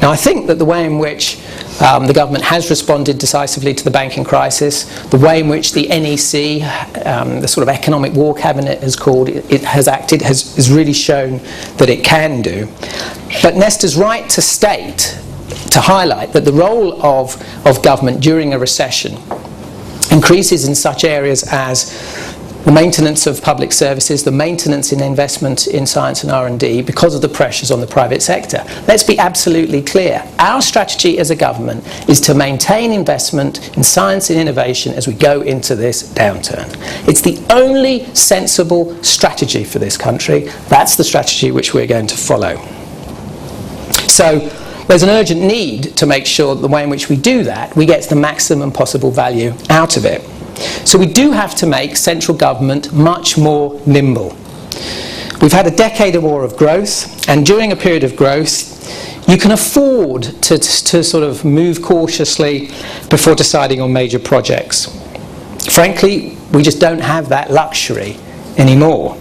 Now, I think that the way in which the government has responded decisively to the banking crisis, the way in which the NEC, the sort of economic war cabinet has acted, has really shown that it can do. But Nesta's right to highlight that the role of government during a recession increases in such areas as the maintenance of public services, the maintenance in investment in science and R&D because of the pressures on the private sector. Let's be absolutely clear. Our strategy as a government is to maintain investment in science and innovation as we go into this downturn. It's the only sensible strategy for this country. That's the strategy which we're going to follow. So there's an urgent need to make sure that the way in which we do that, we get the maximum possible value out of it. So we do have to make central government much more nimble. We've had a decade or more of growth, and during a period of growth, you can afford to sort of move cautiously before deciding on major projects. Frankly, we just don't have that luxury anymore.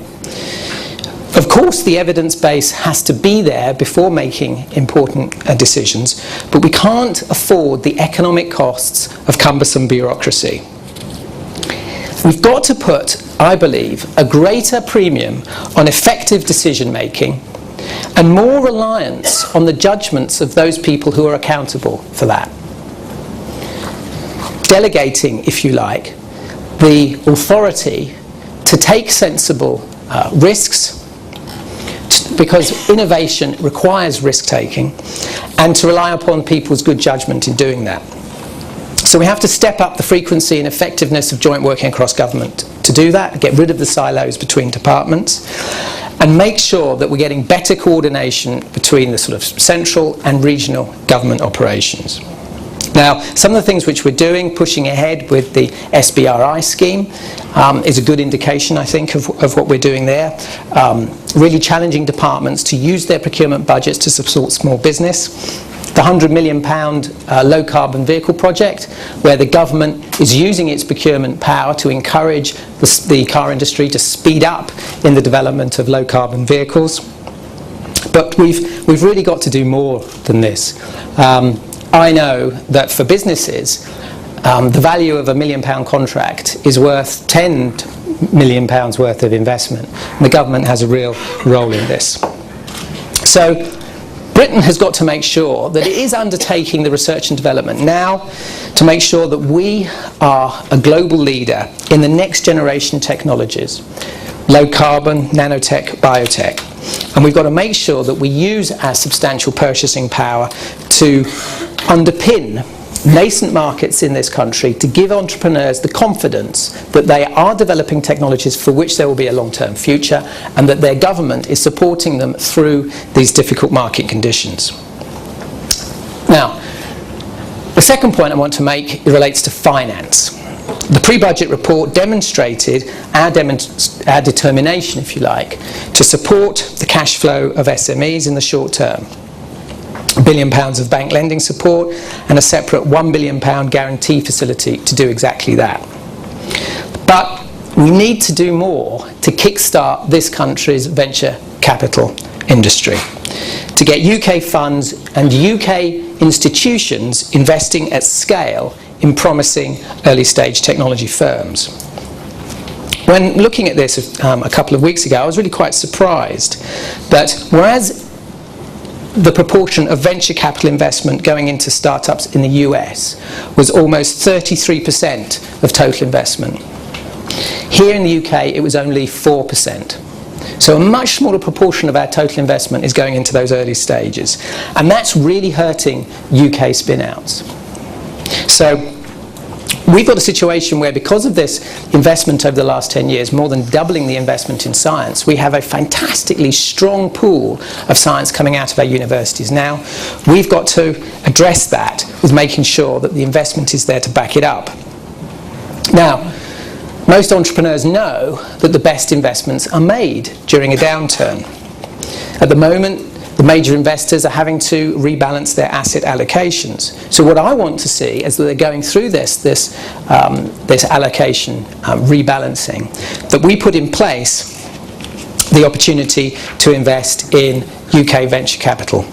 Of course, the evidence base has to be there before making important decisions, but we can't afford the economic costs of cumbersome bureaucracy. We've got to put, I believe, a greater premium on effective decision making and more reliance on the judgments of those people who are accountable for that. Delegating, if you like, the authority to take sensible risks, because innovation requires risk-taking, and to rely upon people's good judgment in doing that. So we have to step up the frequency and effectiveness of joint working across government to do that, get rid of the silos between departments, and make sure that we're getting better coordination between the sort of central and regional government operations. Now, some of the things which we're doing, pushing ahead with the SBRI scheme, is a good indication, I think, of what we're doing there. Really challenging departments to use their procurement budgets to support small business. The £100 million low-carbon vehicle project, where the government is using its procurement power to encourage the car industry to speed up in the development of low-carbon vehicles. But we've really got to do more than this. I know that for businesses, the value of a £1 million contract is worth £10 million worth of investment. And the government has a real role in this. So Britain has got to make sure that it is undertaking the research and development now to make sure that we are a global leader in the next generation technologies, low carbon, nanotech, biotech. And we've got to make sure that we use our substantial purchasing power to underpin nascent markets in this country, to give entrepreneurs the confidence that they are developing technologies for which there will be a long-term future, and that their government is supporting them through these difficult market conditions. Now, the second point I want to make relates to finance. The pre-budget report demonstrated our determination, if you like, to support the cash flow of SMEs in the short term. £1 billion of bank lending support and a separate £1 billion guarantee facility to do exactly that. But we need to do more to kickstart this country's venture capital industry, to get UK funds and UK institutions investing at scale in promising early stage technology firms. When looking at this a couple of weeks ago, I was really quite surprised that whereas the proportion of venture capital investment going into startups in the US was almost 33% of total investment, here in the UK it was only 4%. So a much smaller proportion of our total investment is going into those early stages, and that's really hurting UK spin-outs. So we've got a situation where, because of this investment over the last 10 years, more than doubling the investment in science, we have a fantastically strong pool of science coming out of our universities now. We've got to address that with making sure that the investment is there to back it up. Now, most entrepreneurs know that the best investments are made during a downturn. At the moment, the major investors are having to rebalance their asset allocations. So what I want to see is that they're going through this allocation rebalancing, that we put in place the opportunity to invest in UK venture capital.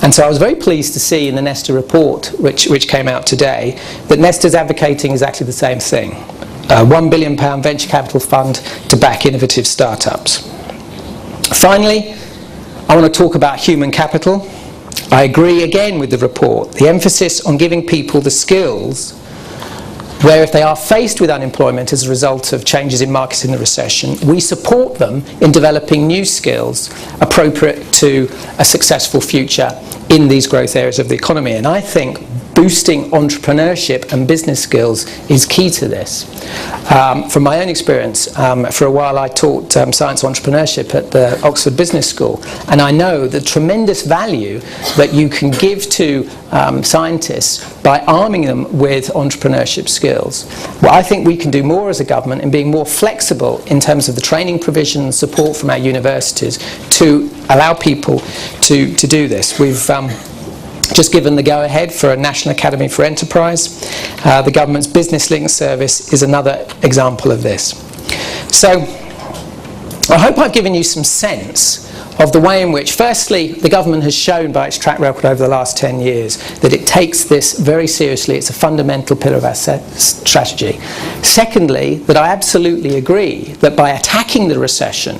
And so I was very pleased to see in the Nesta report, which came out today, that Nesta's advocating exactly the same thing. A £1 billion venture capital fund to back innovative startups. Finally, I want to talk about human capital. I agree again with the report. The emphasis on giving people the skills where if they are faced with unemployment as a result of changes in markets in the recession, we support them in developing new skills appropriate to a successful future in these growth areas of the economy. And I think boosting entrepreneurship and business skills is key to this. From my own experience, for a while I taught science entrepreneurship at the Oxford Business School, and I know the tremendous value that you can give to scientists by arming them with entrepreneurship skills. Well, I think we can do more as a government in being more flexible in terms of the training provision and support from our universities to allow people to do this. We've just given the go-ahead for a National Academy for Enterprise. The government's Business Link service is another example of this. So I hope I've given you some sense of the way in which, firstly, the government has shown by its track record over the last 10 years that it takes this very seriously. It's a fundamental pillar of our strategy. Secondly, that I absolutely agree that by attacking the recession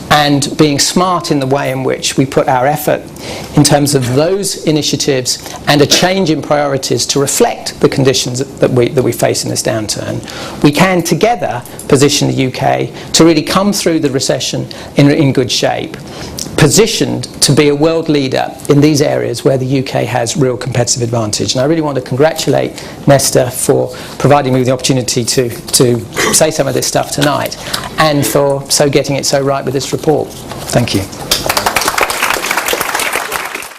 and being smart in the way in which we put our effort in terms of those initiatives and a change in priorities to reflect the conditions that we face in this downturn, we can together position the UK to really come through the recession in good shape, positioned to be a world leader in these areas where the UK has real competitive advantage. And I really want to congratulate Nesta for providing me with the opportunity to say some of this stuff tonight, and for getting it so right with this report. Thank you.